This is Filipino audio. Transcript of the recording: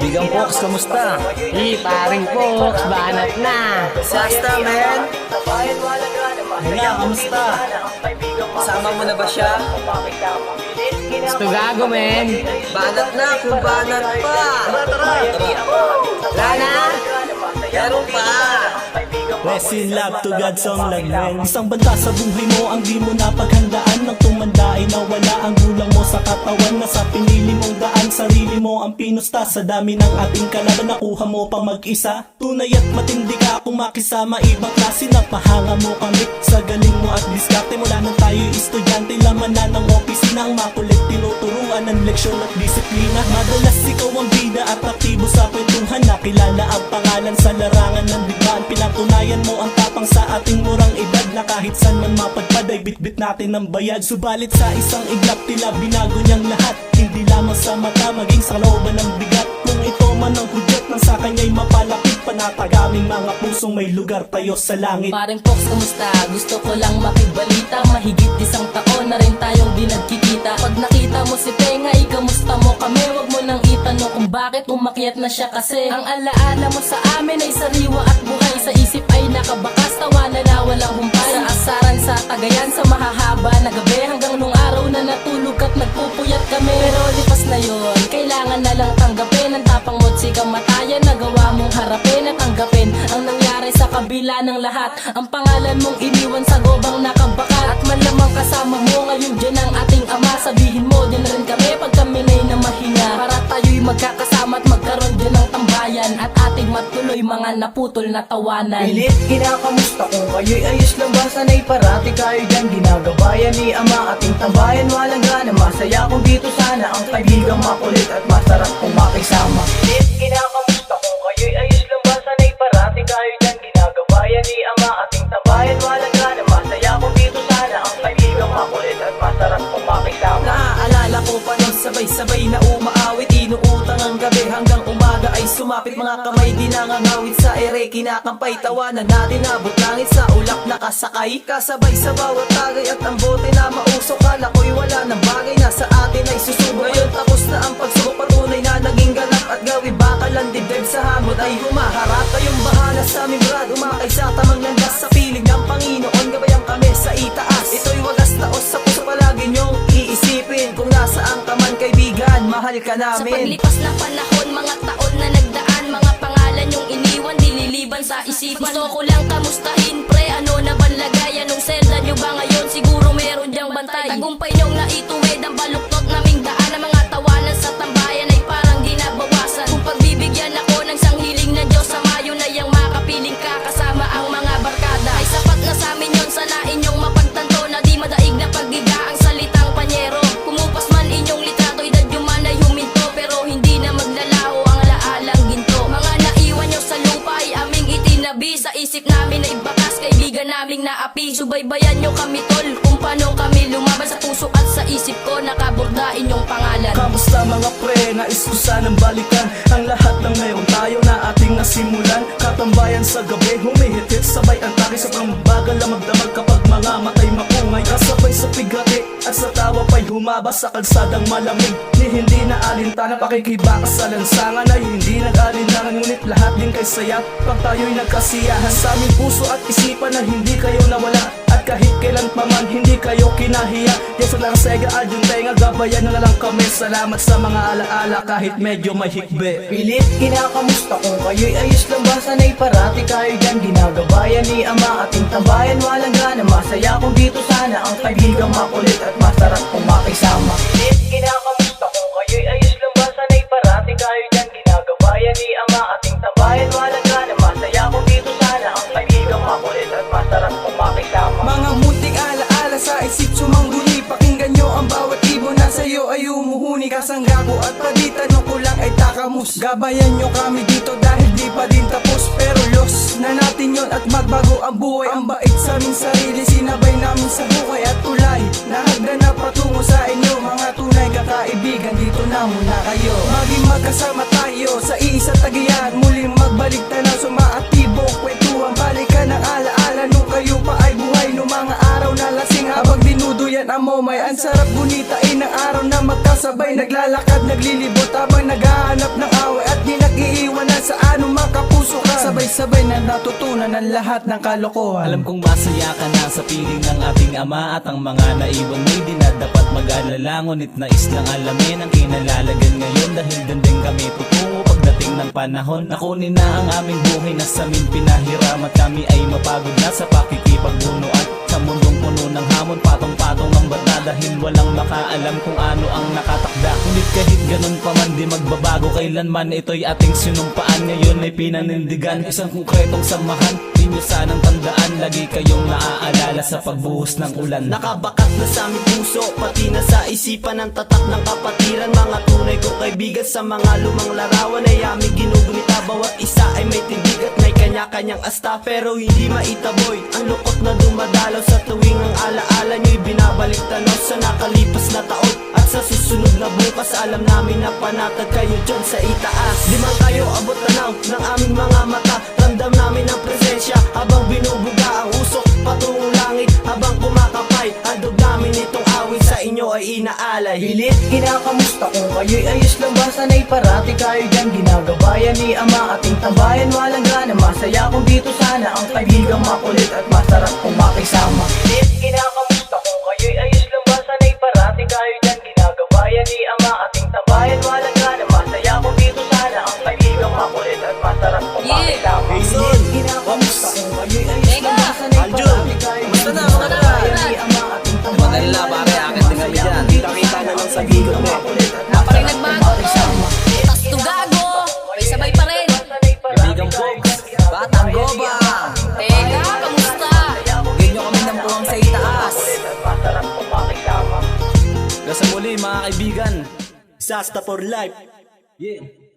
Kaibigan Pox, kamusta? Paring Pox, banat na. Sasta, man. Hala, kamusta? Kasama mo na ba siya? Gusto gago, men. Banat na, kung banat pa. Tara. Wala na. Meron pa. Resin love to God song lang men. Isang banta sa buhay mo ang di mo napaghandaan. Nang tumanda ay nawala ang gulang mo sa katawan. Nasa pinili mong daan, sarili mo ang pinusta. Sa dami ng ating kalaban nakuha mo pa mag-isa. Tunay at matindi ka kung makisama ibang klase. Napahanga mo kami sa galing mo at diskarte. Mula nang tayo'y estudyante, laman na ng opisina. Ang makulit tinuturuan ng leksyon at disiplina. Madalas ikaw ang bida at aktibo sa kwentuhan. Nakilala ang pangalan sa larangan ng digmaan. Pinatunayan mo ang tapang sa ating murang edad. Na kahit saan man mapadpad ay bitbit natin ang bayad. Subalit sa isang iglap tila binago niyang lahat. Hindi lamang sa mata maging sa looban ng bigat. Kung ito man ang hudyat nang sa kanya'y mapalapit. Panatagaming mga pusong may lugar tayo sa langit. Paring Pox, kamusta? Gusto ko lang makibalita. Mahigit 1 taon na rin tayong di nagkikita. Pag nakita mo si Tenga, kamusta mo kami? Wag mo nang itanong kung bakit umakyat na siya kasi. Ang alaala mo sa amin ay sariwa at buhay. Sa isip ay nakabakas, tawanan na walang humpay. Sa asaran, sa tagayan, sa mahahaba na gabi. Hanggang nung araw na natulog at nagpupuyat kami. Pero lipas na yon, kailangan na lang tanggapin. Ang tapang mo't si kamatayan, nagawa mong harapin at tanggapin ang nangyari sa kabila ng lahat. Ang pangalan mong iniwan sa gobang nakabaka. At malamang kasama mo ngayon dyan ang ating ama. Sabihin mo dyan rin kami pag kami na'y namahinga. Para tayo'y magkakasama at magkaroon dyan ng tambayan. At ating matuloy mga naputol na tawanan. Pilit, kinakamusta kung kayo'y ayos lang ba? Sana'y parati kayo dyan ginagabayan ni ama. Ating tambayan walang gana. Masaya kung dito sana ang kaibigang makulit at masarap kung makisama. Pilit, kinakamusta kung kayo'y ayos lang ba? Sana'y parati kayo dyan ginagabayan ni ama. Ating tambayan walang gana. Masaya kung dito sana ang kaibigang makulit at masarap kung makisama. Naaalala ko pa nung sabay-sabay na umaawit. Inuutang ang gabi hanggang umaga ay sumapit. Mga kamay di nangangawit sa ere. Kinakampay tawanan natin abot langit sa ulap nakasakay. Kasabay sa bawat tagay at ang bote na mausok. Kala ko'y wala ng bagay na sa atin ay susubo. Ngayon tapos na ang pagsubok, patunay na naging ganap. At gawi bakal ang dibdib sa hamon ay humaharap. Kayong bahala sa aming brad, umakay sa tamang landas. Sa piling ng Panginoon gabayang kami sa itaas. Ito'y wagas taos sa puso, palagi niyong iisipin. Kung nasaan ka man kaibigan, mahal ka Sa namin. paglipas ng panahon, mga taon na nagdaan. Mga pangalan yung iniwan, dililiban sa isipan. Gusto ko lang kamustahin, pre, ano na ban lagay? Anong selda nyo ba ngayon? Siguro meron diyang bantay. Tagumpay niyong naituwid ang baluktot naming daan. Ang mga tawanan sa tambayan ay parang di nabawasan. Kung pagbibigyan ako ng sanghiling ng Diyos, sa mayo na yang makapiling ka kasama ang mga barkada. Ay sapat na sa amin yun, sana inyong mapagtanto na di madaig na pagdiga ang salitang panyero. Kumupas man inyong litrato, edad yung man ay huminto, pero hindi na maglalaho ang alaalang ginto. Mga naiwan nyo sa lupa ay aming itinabi. Sa isip namin ay bakas, kaibigan naming naapi. Subaybayan nyo kami tol, kung paano kami lumaban. Sa puso at sa isip ko, nakaborda inyong pangalan. Kamusta mga pre, nais ko sanang balikan ang lahat ng meron tayo na ating nasimulan. Katambayan sa gabi, humihit-hit sabay ang takis. Sa pambagal na magdamag kapag mga matay mapungay. Kasabay sa pigati at sa tawa pa'y humaba sa kalsadang malamig. Ni hindi na alintana, pakikibakas sa lansangan ay hindi nag-alinlangan. Ngunit lahat din kay saya pag tayo'y nagkasiyahan. Sa aming puso at isipan na hindi kayo nawala. At kahit kailan pa man hindi kayo kinahiya. Yes, lang sega at yung tenga, gabayan na lang kami. Salamat sa mga alaala kahit medyo may hikbe. Pilit, kinakamusta kung kayo'y ayos lang ba? Sana'y parati kayo dyan ginagabayan ni ama. Ating tambayan walang gana. Masaya kung dito sana ang kaibigang makulit at masarap kung makisama. Pilit, kinakamusta kung kayo'y ayos lang ba? Sana'y parati kayo dyan ginagabayan ni ama. Ating tambayan walang gana. Masaya kung dito sana ang kaibigang makulit at masarap kung makisama. Mga munting alaala sa isip sumangguni. Pakinggan nyo ang bawat ibon na sa'yo ay umuhuni. Kasangga ko at paditanong ko lang ay takamus. Gabayan nyo kami dito dahil di pa din tapos. Pero los na natin yon at magbago ang buhay. Ang bait sa aming sarili, sinabay namin sa buhay at tulay. Nahagdan na patungo sa inyo, mga tunay kakaibigan, dito na muna kayo. Maging magkasama tayo sa iisang tagiyan. Muling magbalik tanaw, sumaaktibo kwentuhan. Balikan ang alaala nung kayo pa ay buhay. Nung mga araw na lasing habang dinuduyan ang momay. Ang sarap gunitain ng araw na magkasabay. Naglalakad, naglilibot habang naghahanap ng away. At di Dahil sa anumang kapusukan, sabay-sabay na natutunan ang lahat ng kalokohan. Alam kong masaya ka na sa piling ng ating ama, at ang mga naiwan mo'y di na dapat mag-alala. Ngunit nais lang alamin ang kinalalagan ngayon, dahil doon din kami tutungo pagdating ng panahon. Nakunin na ang aming buhay na sa amin pinahiram, at kami ay mapagod na sa pakikipagbunuan. Sa mundong puno ng hamon, patong-patong ang bata, dahil walang makaalam kung ano ang nakatakda. Ngunit kahit ganun pa man, di magbabago kailanman. Ito'y ating sinumpaan, ngayon ay pinanindigan. Isang konkretong samahan, di nyo sanang tandaan. Lagi kayong naaalala sa pagbuhos ng ulan. Nakabakat na sa aming puso, pati na sa isipan ang tatak ng kapatiran. Mga tunay kong kaibigan sa mga lumang larawan ay aming ginugunita. Bawat isa ay may tindig at may kanya-kanyang asta, pero hindi maitaboy ang lukot na dumadalaw sa tuwing ang alaala nyo'y binabalik tanaw sa nakalipas na taon. At sa susunod na bukas, alam namin na panatag kayo dyan sa itaas. Di man kayo abot tanaw ng aming mga mata, ramdam namin ang presensya habang binubuga ang usok patungong langit. Habang kumakapay, handog namin itong awit sa inyo ay inaalay. Pilit kinakamusta kung kayo'y ayos lang ba? Sana'y parati kayo dyan ginagabayan ni Ama, ating tambayan walang gana. Masaya kung dito sana ang kaibigang makulit at masarap kung makisama. Pilit kinakamusta kung kayo'y ayos lang ba? Sana'y parati kayo dyan ginagabayan ni Ama, ating tambayan walang gana. Masaya kung dito sana ang kaibigang makulit at masarap kung makisama. Pilit kinakamusta kung kayo'y ayos lang ba? Sana'y parati kayo dyan ginagabayan ni Ama, ating tambayan walang gana. Masaya kung dito sana ang kaibigang makulit at masarap kung makisama. Tas to gago, may sabay pa rin. Kaibigang folks, Batang Goba. Teka, kamusta? Bigyan nyo kami ng puwang sa itaas. Hanggang sa muli mga kaibigan. Sasta for life. Yeah.